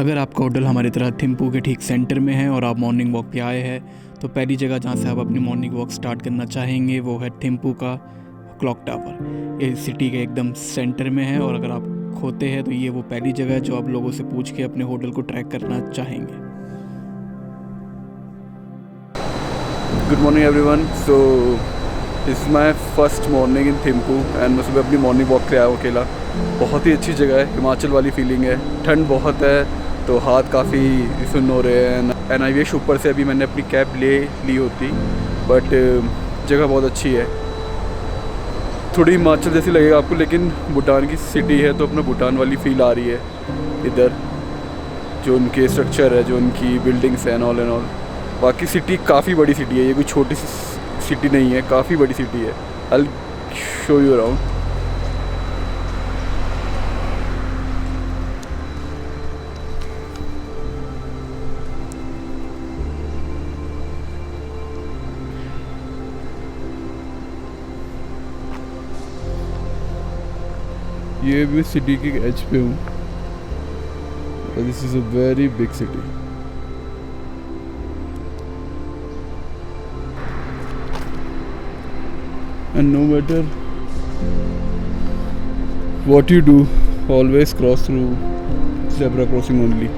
अगर आपका होटल हमारी तरह थिम्पू के ठीक सेंटर में है और आप मॉर्निंग वॉक पे आए हैं तो पहली जगह जहाँ से आप अपनी मॉर्निंग वॉक स्टार्ट करना चाहेंगे वो है थिम्पू का क्लॉक टावर। ये सिटी के एकदम सेंटर में है और अगर आप खोते हैं तो ये वो पहली जगह है जो आप लोगों से पूछ के अपने होटल को ट्रैक करना चाहेंगे। Good morning everyone. So this is my first morning in Thimphu and मैं सुबह अपनी मॉर्निंग वॉक पे आया हूँ अकेला। बहुत ही अच्छी जगह है, हिमाचल वाली फीलिंग है। ठंड बहुत है तो हाथ काफ़ी सुन्न हो रहे हैं एंड आई विश ऊपर से अभी मैंने अपनी कैब ले ली होती, बट जगह बहुत अच्छी है। थोड़ी हिमाचल जैसी लगेगा आपको, लेकिन भूटान की सिटी है तो अपना भूटान वाली फ़ील आ रही है इधर, जो उनके स्ट्रक्चर है, जो उनकी बिल्डिंग्स हैं ऑल एंड ऑल। बाकी सिटी काफ़ी बड़ी सिटी है, ये कोई छोटी सी सिटी नहीं है, काफ़ी बड़ी सिटी है। I show you around. ये भी सिटी के एज पे हूँ। This is a very big city. And no matter what you do, always cross through zebra crossing only.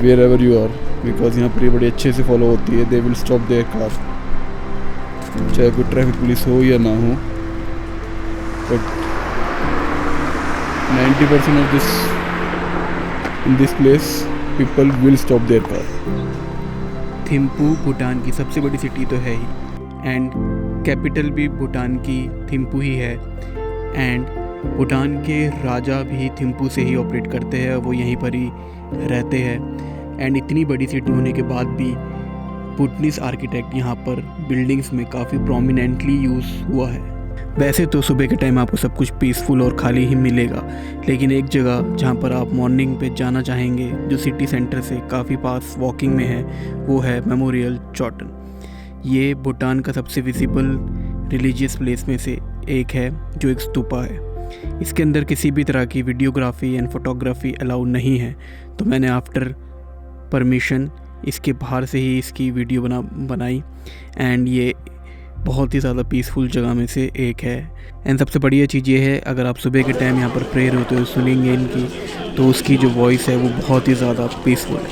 Wherever you are, because यहाँ पर ये बड़ी अच्छे से फॉलो होती है। They will stop their car, चाहे कोई ट्रैफिक पुलिस हो या ना हो, but 90% of this in this place people will stop their car. Thimphu Bhutan की सबसे बड़ी सिटी तो है ही एंड कैपिटल भी भूटान की थिम्पू ही है एंड भूटान के राजा भी थिम्पू से ही ऑपरेट करते हैं, वो यहीं पर ही रहते हैं। एंड इतनी बड़ी सिटी होने के बाद भी भूटनीज आर्किटेक्ट यहाँ पर बिल्डिंग्स में काफ़ी प्रोमिनेंटली यूज़ हुआ है। वैसे तो सुबह के टाइम आपको सब कुछ पीसफुल और खाली ही मिलेगा, लेकिन एक जगह जहाँ पर आप मॉर्निंग पे जाना चाहेंगे जो सिटी सेंटर से काफ़ी पास वॉकिंग में है वो है मेमोरियल चोटन। ये भूटान का सबसे विजिबल रिलीजियस प्लेस में से एक है, जो एक स्तूपा है। इसके अंदर किसी भी तरह की वीडियोग्राफी एंड फोटोग्राफी अलाउड नहीं है, तो मैंने आफ्टर परमिशन इसके बाहर से ही इसकी वीडियो बनाई एंड ये बहुत ही ज़्यादा पीसफुल जगह में से एक है। एंड सबसे बढ़िया चीज़ ये है, अगर आप सुबह के टाइम यहाँ पर प्रेयर होते हो सुनेंगे इनकी, तो उसकी जो वॉइस है वो बहुत ही ज़्यादा पीसफुल है।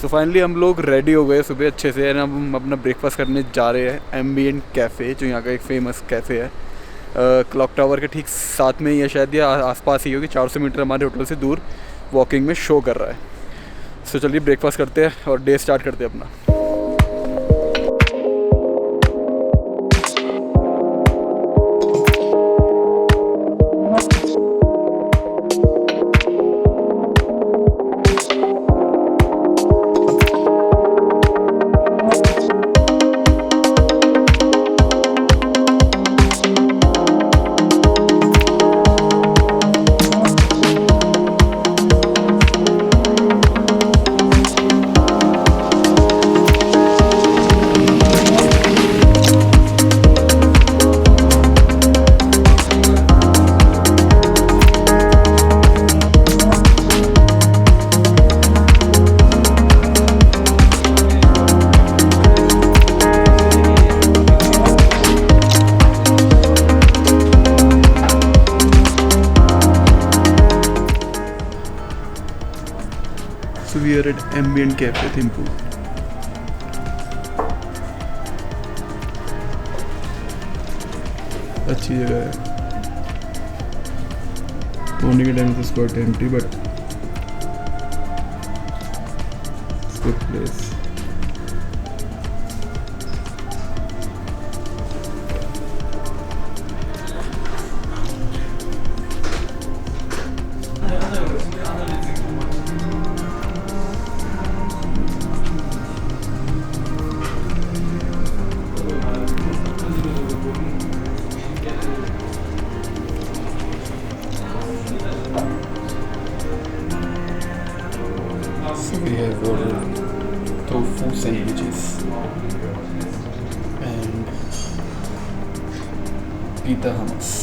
सो फाइनली हम लोग रेडी हो गए सुबह अच्छे से, एंड हम अपना ब्रेकफास्ट करने जा रहे हैं एम्बिएंट कैफ़े, जो यहाँ का एक फेमस कैफ़े है। क्लॉक टावर के ठीक साथ में ही है शायद, या आसपास ही होगी, 400 मीटर हमारे होटल से दूर वॉकिंग में शो कर रहा है। सो चलिए ब्रेकफास्ट करते हैं और डे स्टार्ट करते हैं अपना। So we are at Ambient Cafe Thimphu. अच्छी जगह है। सोने के टाइम तो quite empty, but it's good place. So we have ordered tofu sandwiches and pita hummus.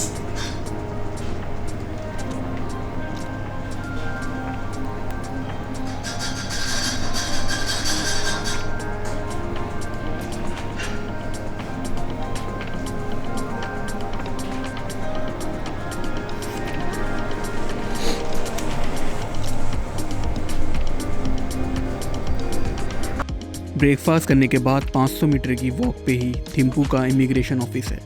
Breakfast करने के बाद 500 मीटर की वॉक पे ही थिम्पू का इमिग्रेशन ऑफिस है,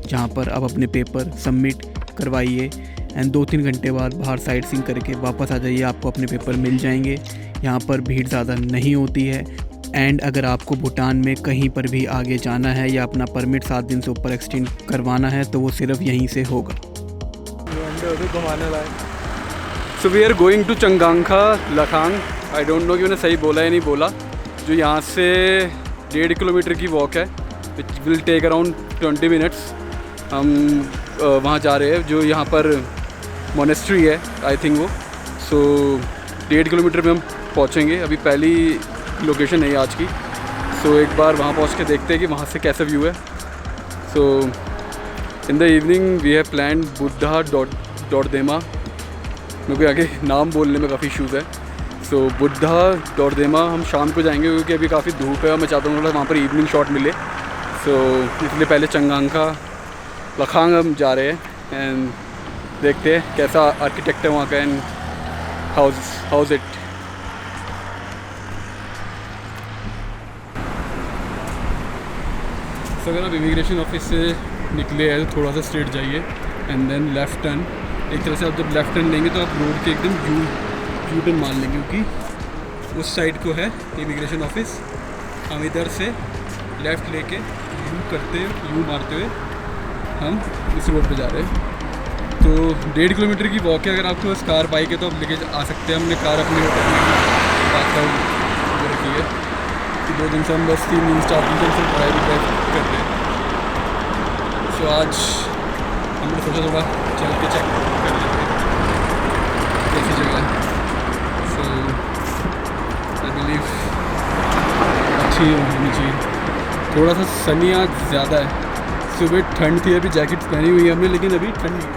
जहाँ पर आप अपने पेपर सबमिट करवाइए एंड 2-3 घंटे बाद बाहर साइट सीइंग करके वापस आ जाइए, आपको अपने पेपर मिल जाएंगे। यहाँ पर भीड़ ज़्यादा नहीं होती है एंड अगर आपको भूटान में कहीं पर भी आगे जाना है या अपना परमिट 7 दिन से ऊपर एक्सटेंड करवाना है तो वो सिर्फ यहीं से होगा। So we are going to Changangkha Lhakhang. I don't know कि मैंने सही बोला या नहीं बोला। जो यहाँ से 1.5 किलोमीटर की वॉक है, which will take around 20 minutes. हम वहाँ जा रहे हैं, जो यहाँ पर मोनेस्ट्री है आई थिंक वो। सो 1.5 किलोमीटर में हम पहुँचेंगे। अभी पहली लोकेशन है आज की। सो एक बार वहाँ पहुँच के देखते हैं कि वहाँ से कैसा व्यू है। So in the evening we have plan Buddha Dordenma. मेरे को आगे नाम बोलने में काफ़ी इशूज़ है। सो बुद्धा डॉर्देमा हम शाम को जाएंगे क्योंकि अभी काफ़ी धूप है और मैं चाहता हूँ थोड़ा वहाँ पर इवनिंग शॉट मिले। सो इसलिए पहले चंगांखा लखांग हम जा रहे हैं एंड देखते हैं कैसा आर्किटेक्ट है वहाँ का एंड हाउस इट। तो अगर आप इमिग्रेशन ऑफिस से निकले हैं तो थोड़ा सा स्ट्रेट जाइए एंड देन लेफ़्ट टर्न। एक तरह से आप जब लेफ़्ट टर्न लेंगे तो आप रोड के एकदम यू टर्न मान लेंगे, क्योंकि उस साइड को है इमिग्रेशन ऑफिस। हम इधर से लेफ़्ट लेके यू मारते हुए हम इस रोड पे जा रहे हैं। तो 1.5 किलोमीटर की वॉक है। अगर आपके पास कार बाइक है तो आप लेके आ सकते हैं। हमने कार अपने होटल में बात रखी है कि 2 दिन से हम बस 3 दिन 4 दिन से ड्राइव कर रहे हैं। सो आज हमने सोचा थोड़ा चल के चेक कर लेते हैं कैसी जगह है। सो आई बिलीव अच्छी होनी चाहिए। थोड़ा सा सनी आज ज़्यादा है। सुबह ठंड थी, अभी जैकेट पहनी हुई है हमने, लेकिन अभी ठंड नहीं है,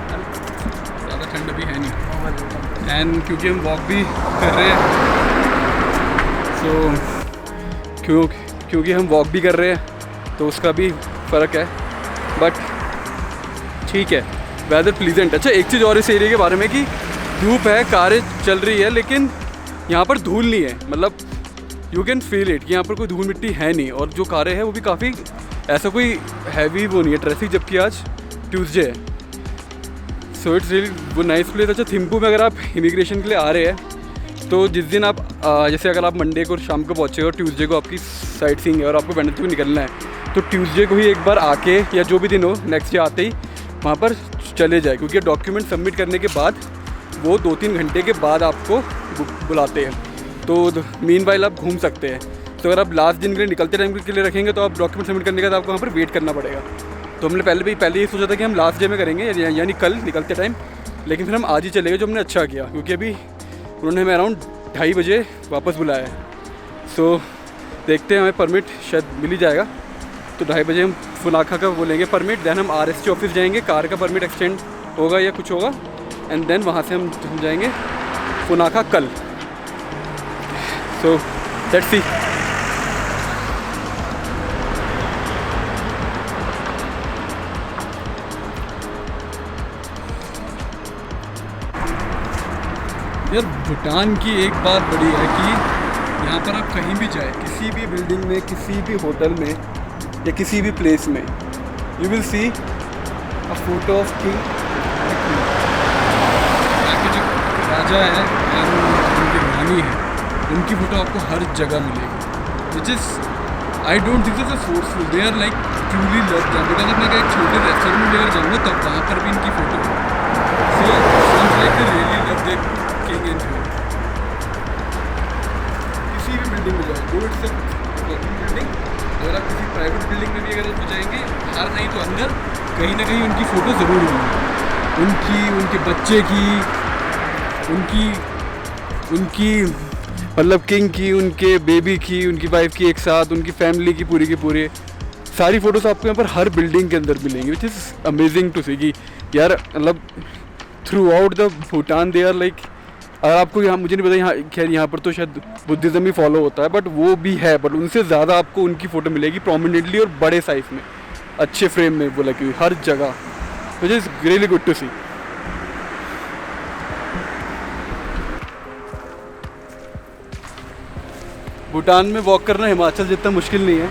ज़्यादा ठंड अभी है नहीं। एंड क्योंकि हम वॉक भी कर रहे हैं, सो क्योंकि हम वॉक भी कर रहे हैं तो उसका भी फ़र्क है। बट ठीक है, वेदर प्लीजेंट। अच्छा, एक चीज़ और इस एरिया के बारे में कि धूप है, कारें चल रही है, लेकिन यहाँ पर धूल नहीं है। मतलब यू कैन फील इट कि यहाँ पर कोई धूल मिट्टी है नहीं। और जो कारें हैं वो भी काफ़ी ऐसा कोई हैवी वो नहीं है ट्रैफिक, जबकि आज ट्यूसडे है। सो इट्स रियली वो नाइस प्लेस। अच्छा, थिम्पू में अगर आप इमिग्रेशन के लिए आ रहे हैं तो जिस दिन आप जैसे अगर आप मंडे को शाम को पहुँचे और ट्यूसडे को आपकी साइट सीइंग है और आपको वेडनेसडे को निकलना है, तो ट्यूसडे को ही एक बार आके या जो भी दिन हो नेक्स्ट डे आते ही वहाँ पर चले जाए, क्योंकि डॉक्यूमेंट सबमिट करने के बाद वो 2-3 घंटे के बाद आपको बुलाते हैं। तो मीनवाइल आप घूम सकते हैं। तो अगर आप लास्ट दिन के लिए निकलते टाइम के लिए रखेंगे तो आप डॉक्यूमेंट सबमिट करने के बाद आपको वहाँ पर वेट करना पड़ेगा। तो हमने पहले ये सोचा था कि हम लास्ट डे में करेंगे, यानी कल निकलते टाइम, लेकिन फिर हम आज ही चले गए, जो हमने अच्छा किया, क्योंकि अभी उन्होंने हमें अराउंड 2:30 बजे वापस बुलाया है। सो देखते हैं, हमें परमिट शायद मिल ही जाएगा। तो 2:30 बजे हम फुनाखा का बोलेंगे परमिट, देन हम RST ऑफिस जाएंगे, कार का परमिट एक्सटेंड होगा या कुछ होगा, एंड देन वहाँ से हम जाएंगे फुनाखा कल। So let's see. यार भूटान की एक बात बड़ी है कि यहाँ पर आप कहीं भी जाए, किसी भी बिल्डिंग में, किसी भी होटल में या किसी भी प्लेस में, you will see a photo of king. यहाँ के जो राजा है या उनकी रानी है, उनकी फ़ोटो आपको हर जगह मिलेगी, which is I don't think it's forceful, they are like truly love them. Because अब मैं एक छोटे रेस्टोरेंट में लेकर जाऊँगा तब वहाँ पर भी इनकी फ़ोटो है। So like they really love their building in किसी भी बिल्डिंग में जाओ, गो इट्स गवर्नमेंट बिल्डिंग, अगर आप किसी प्राइवेट बिल्डिंग में भी अगर आप जाएंगे, बाहर नहीं तो अंदर कहीं ना कहीं उनकी फ़ोटो ज़रूर होंगी, उनके बच्चे की, उनकी मतलब किंग की, उनके बेबी की, उनकी वाइफ की एक साथ, उनकी फैमिली की पूरी सारी फ़ोटोज़ आपको यहाँ पर हर बिल्डिंग के अंदर मिलेंगी, which is amazing to see कि यार मतलब throughout the Bhutan they are like, अगर आपको यहाँ, मुझे नहीं पता यहाँ, खैर यहाँ पर तो शायद बुद्धिज़्म ही फॉलो होता है, बट वो भी है, बट उनसे ज़्यादा आपको उनकी फ़ोटो मिलेगी प्रोमिनेंटली और बड़े साइज़ में, अच्छे फ्रेम में, वो लगी हुई हर जगह, which is really good to see. Bhutan में वॉक करना हिमाचल जितना मुश्किल नहीं है,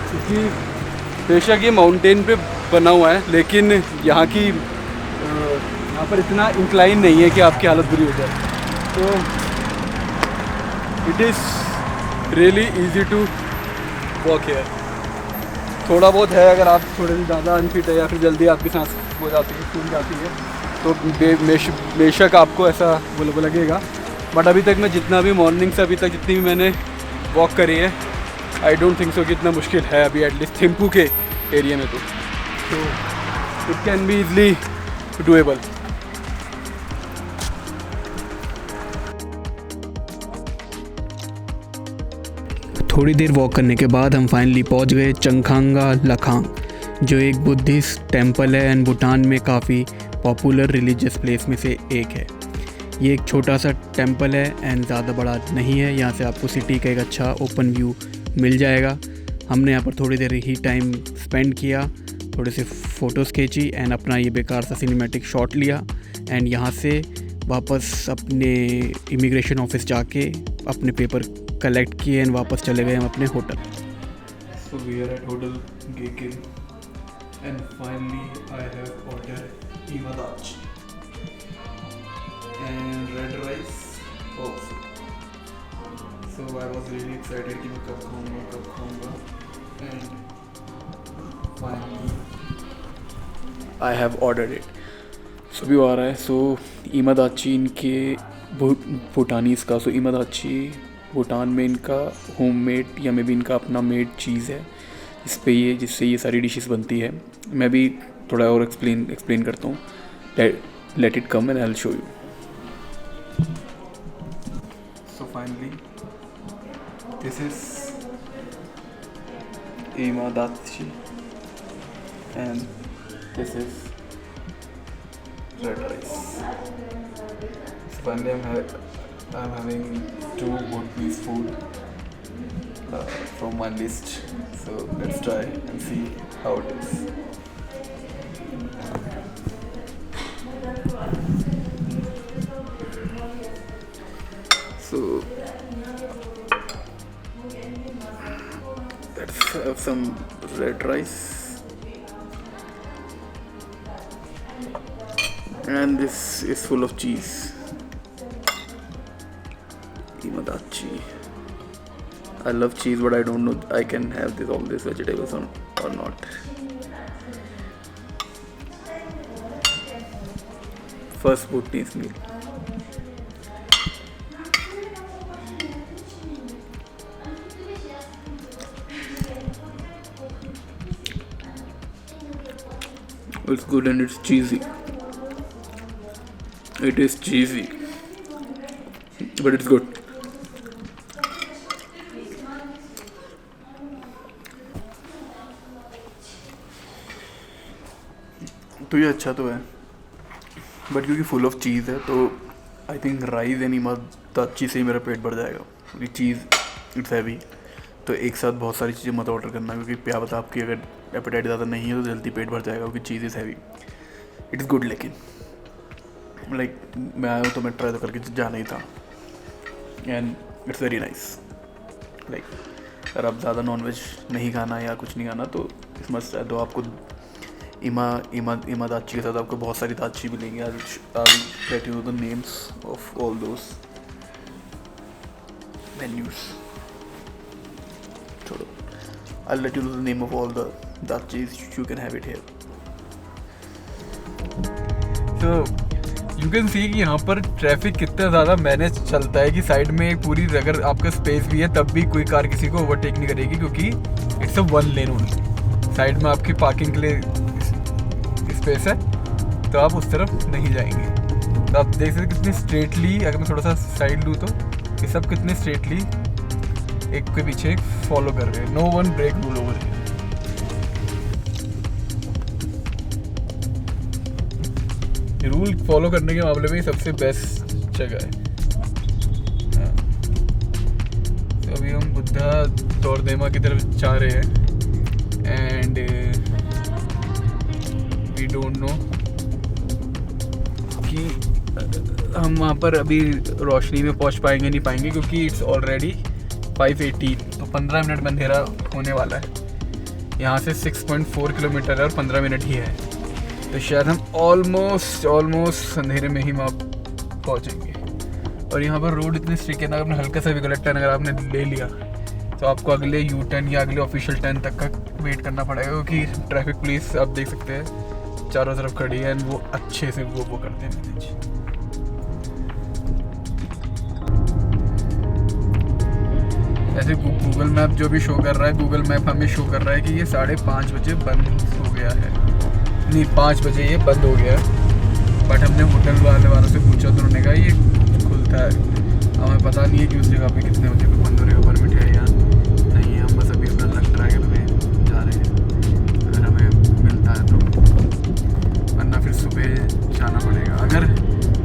क्योंकि बेशक ये माउंटेन पे बना हुआ है, लेकिन यहाँ पर इतना इंक्लाइन नहीं है कि आपकी हालत बुरी हो जाए, तो it is really easy to walk here. थोड़ा बहुत है, अगर आप थोड़े ज़्यादा अनफिट है या फिर जल्दी आपकी सांस हो जाती है, फूल जाती है, तो बेशक आपको ऐसा वो लगेगा, बट अभी तक मैं जितना भी मॉर्निंग से अभी तक जितनी भी मैंने वॉक करी है, आई डोंट थिंक सो कि इतना मुश्किल है अभी, एटलीस्ट थिम्पू के एरिया में, तो it can be easily doable. थोड़ी देर वॉक करने के बाद हम फाइनली पहुंच गए चंगखांगा लखांग, जो एक बुद्धिस्ट टेम्पल है एंड भूटान में काफ़ी पॉपुलर रिलीजियस प्लेस में से एक है। ये एक छोटा सा टेम्पल है एंड ज़्यादा बड़ा नहीं है, यहाँ से आपको सिटी का एक अच्छा ओपन व्यू मिल जाएगा। हमने यहाँ पर थोड़ी देर ही टाइम स्पेंड किया, थोड़े से फ़ोटोज़ खींची एंड अपना ये बेकार सा सिनेमैटिक शॉट लिया, एंड यहाँ से वापस अपने इमिग्रेशन ऑफिस जाके अपने पेपर कलेक्ट किए एंड वापस चले गए हम अपने hotel. So we are at hotel गेकिन and finally I have ordered ema datshi and red rice also. So I was really excited कि मैं कब खाऊंगा and finally I have ordered it. So भी आ रहा है। So इमादाची इनके भूटानीज़ का, so इमादाची भूटान में इनका होममेड या मे बी इनका अपना मेड चीज़ है, जिससे ये सारी डिशेस बनती है। मैं भी थोड़ा और एक्सप्लेन करता हूँ। Let it come and I'll show you. So finally, this is imadachi and this is red rice. So finally I'm having 2 Bhutanese food from my list. So let's try and see how it is. So let's have some red rice, and this is full of cheese. Imadachi. I love cheese, but I don't know I can have all these vegetables or not. First Bhutanese meal. It's good and it's cheesy. It is cheesy, but it's good. तो ये अच्छा तो है, but क्योंकि full of चीज़ है तो I think rice and इमादाची से ही मेरा पेट भर जाएगा, क्योंकि चीज़ इट्स हैवी। तो एक साथ बहुत सारी चीज़ें मत ऑर्डर करना, क्योंकि क्या पता आपकी अगर एपेटाइट ज़्यादा नहीं है तो जल्दी पेट भर जाएगा, क्योंकि cheese is heavy. It is good, लेकिन लाइक मैं आया हूँ तो मैं ट्राई तो करके जाना ही था, and it's very nice. Like अगर आप ज़्यादा नॉनवेज नहीं खाना या कुछ नहीं खाना तो इस मस्त है। तो आपको इमादाची के साथ आपको बहुत सारी दाची मिलेंगी। I'll let you know the names of all those menus. छोड़ो, I'll let you know the name of all the dachis. You can have it here. So you can see कि यहाँ पर ट्रैफिक कितना ज़्यादा मैनेज चलता है कि side में पूरी, अगर आपका स्पेस भी है तब भी कोई कार किसी को ओवरटेक नहीं करेगी, क्योंकि it's a 1 lane only. Side में आपकी पार्किंग के लिए स्पेस है, तो आप उस तरफ नहीं जाएंगे। तो आप देख सकते कितनी स्ट्रेटली, अगर मैं थोड़ा सा साइड लूँ तो ये सब कितने स्ट्रेटली एक के पीछे एक फॉलो कर रहे हैं। No one break rule over. Rule follow करने के मामले में सबसे बेस्ट जगह है। तो अभी हम बुद्धा तोरदेमा की तरफ जा रहे हैं एंड वी डोंट नो कि हम वहाँ पर अभी रोशनी में पहुँच पाएंगे नहीं पाएंगे, क्योंकि इट्स ऑलरेडी 5:18, तो 15 मिनट में अंधेरा होने वाला है। यहाँ से 6.4 किलोमीटर है और 15 मिनट ही है, तो शायद हम ऑलमोस्ट अंधेरे में ही वहाँ पहुँचेंगे। और यहाँ पर रोड इतने स्ट्रिक्ट है ना, आपने हल्का सा भी गलत टर्न अगर आपने ले लिया तो आपको अगले यू टर्न या अगले ऑफिशियल टर्न तक का वेट करना पड़ेगा, क्योंकि ट्रैफिक पुलिस आप देख सकते हैं चारों तरफ खड़ी है एंड वो अच्छे से वो करते हैं मैनेज। ऐसे गूगल मैप जो भी शो कर रहा है, गूगल मैप हमें शो कर रहा है कि ये 5:30 बजे बंद हो गया है, नहीं 5 बजे ये बंद हो गया है। बट हमने होटल वालों से पूछा तो उन्होंने कहा ये खुलता है। हमें पता नहीं है कि उस जगह पे कितने बजे पे बंद हो रहेगा, परमिट है या नहीं है। हम बस अभी अपना लग ड्राइव में जा रहे हैं, अगर हमें मिलता है तो, वरना फिर सुबह जाना पड़ेगा। अगर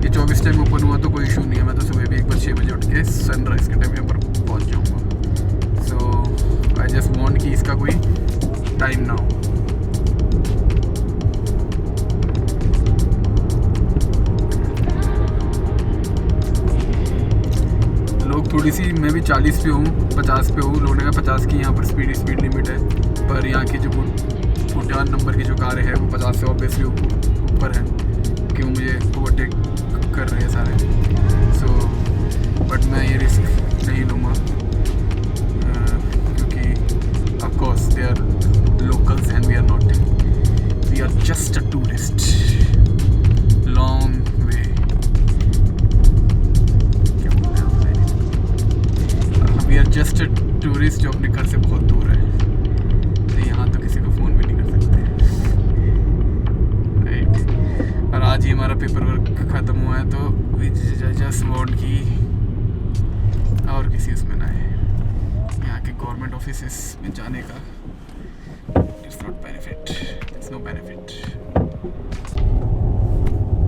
ये 24 टाइम ओपन हुआ तो कोई इशू नहीं है, मैं तो सुबह भी 6 बजे उठ के सनराइज़ के टाइम यहाँ पर पहुँच जाऊँगा। सो आई जस्ट वांट कि इसका कोई टाइम ना हो। थोड़ी सी मैं भी 40 पे हूँ, 50 पे हूँ। लोगों ने कहा 50 की यहाँ पर स्पीड लिमिट है, पर यहाँ की जो भूटान नंबर की जो कारें हैं वो 50 से ऑब्वियसली ऊपर है, क्योंकि वो मुझे ओवरटेक कर रहे हैं सारे। सो बट मैं ये रिस्क नहीं लूँगा, क्योंकि of course they are locals and we are not, we are just a tourist long way. We are just a tourist जो अपने घर से बहुत दूर है, तो यहाँ तो किसी को फ़ोन भी नहीं कर सकते, राइट। और आज ही हमारा पेपर वर्क ख़त्म हुआ है, तो वी जस्ट वांट की और किसी उसमें ना है। यहाँ के गवर्नमेंट ऑफिस में जाने का it's not benefit, it's no benefit.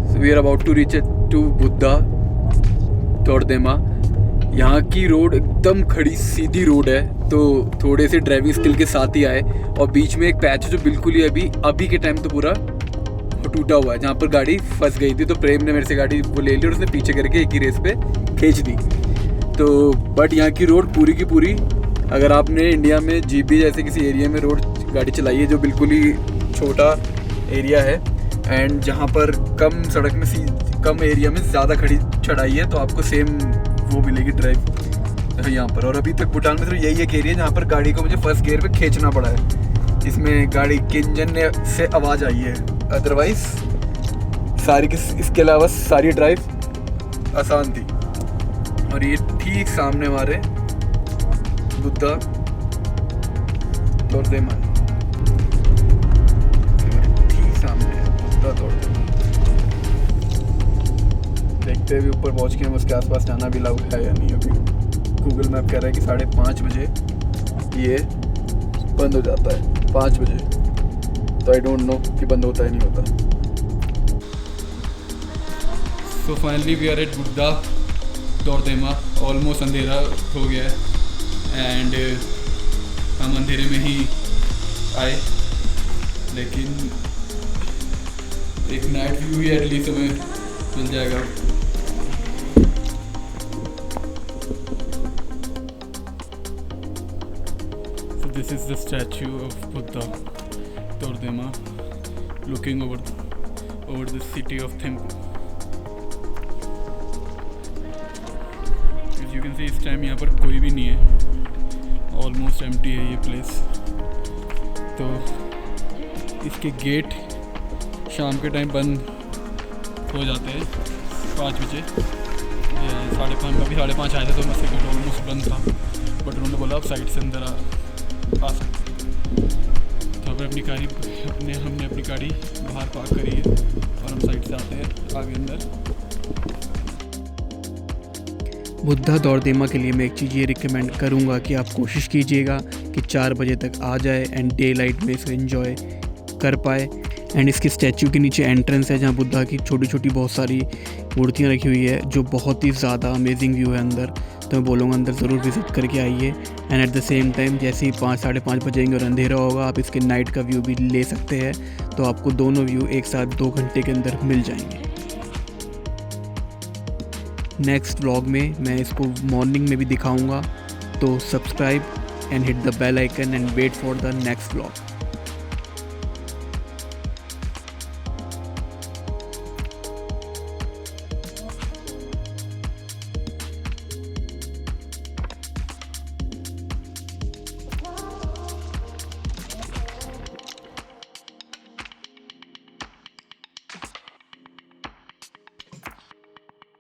So we are about to reach to Buddha Dordenma. यहाँ की रोड एकदम खड़ी सीधी रोड है, तो थोड़े से ड्राइविंग स्किल के साथ ही आए। और बीच में एक पैच है जो बिल्कुल ही अभी के टाइम तो पूरा टूटा हुआ है, जहाँ पर गाड़ी फंस गई थी। तो प्रेम ने मेरे से गाड़ी वो ले ली और उसने पीछे करके एक ही रेस पे खींच दी। तो बट यहाँ की रोड पूरी की पूरी, अगर आपने इंडिया में जीबी जैसे किसी एरिया में रोड गाड़ी चलाई है जो बिल्कुल ही छोटा एरिया है एंड जहाँ पर कम सड़क में कम एरिया में ज़्यादा खड़ी चढ़ाई है, तो आपको सेम वो मिलेगी ड्राइव यहाँ पर। और अभी तक भूटान में तो यही एक एरिया जहाँ पर गाड़ी को मुझे फर्स्ट गियर पे खींचना पड़ा है, इसमें गाड़ी के इंजन से आवाज़ आई है। अदरवाइज सारी इसके अलावा सारी ड्राइव आसान थी। और ये ठीक सामने हमारे बुद्धा तोरदेमा, ठीक सामने है बुद्धा तोरदेमा। देखते हैं ऊपर पहुँच के हम उसके आसपास जाना भी लाउड है या नहीं। अभी गूगल मैप कह रहा है कि 5:30 बजे ये बंद हो जाता है, 5 बजे। तो आई डोंट नो कि बंद होता है नहीं होता। So finally we are at Buddha Dordenma. Almost अंधेरा हो गया है एंड हम अंधेरे में ही आए, लेकिन एक नाइट व्यू ही एटलीस्ट हमें मिल जाएगा। So this is the statue of Buddha Tordema looking over the city of Thimphu. As you can see इस टाइम यहाँ पर कोई भी नहीं है, ऑलमोस्ट एम्प्टी है ये प्लेस। तो इसके गेट शाम के टाइम बंद सो जाते हैं 5 बजे। 5:30 अभी 5:30 आए थे तो मस्जिद गेट ऑलमोस्ट बंद था, बट उन्होंने बोला आप साइड से अंदर आ सकते। तो हमने अपनी गाड़ी बाहर पार्क करी है और हम साइड से आते हैं आगे अंदर। बुद्धा दौड़देमा के लिए मैं एक चीज़ ये रिकमेंड करूँगा कि आप कोशिश कीजिएगा कि 4 बजे तक आ जाए एंड डे लाइट में इसे एंजॉय कर पाए। एंड इसकी स्टैचू के नीचे एंट्रेंस है जहाँ बुद्धा की छोटी छोटी बहुत सारी मूर्तियाँ रखी हुई है, जो बहुत ही ज़्यादा अमेजिंग व्यू है अंदर। तो मैं बोलूँगा अंदर ज़रूर विज़िट करके आइए। And at the same time जैसे ही 5 साढ़े 5 बजेंगे और अंधेरा होगा, आप इसके नाइट का व्यू भी ले सकते हैं, तो आपको दोनों व्यू एक साथ 2 घंटे के अंदर मिल जाएंगे। नेक्स्ट व्लॉग में मैं इसको मॉर्निंग में भी दिखाऊंगा, तो subscribe and hit the bell icon and wait for the next vlog.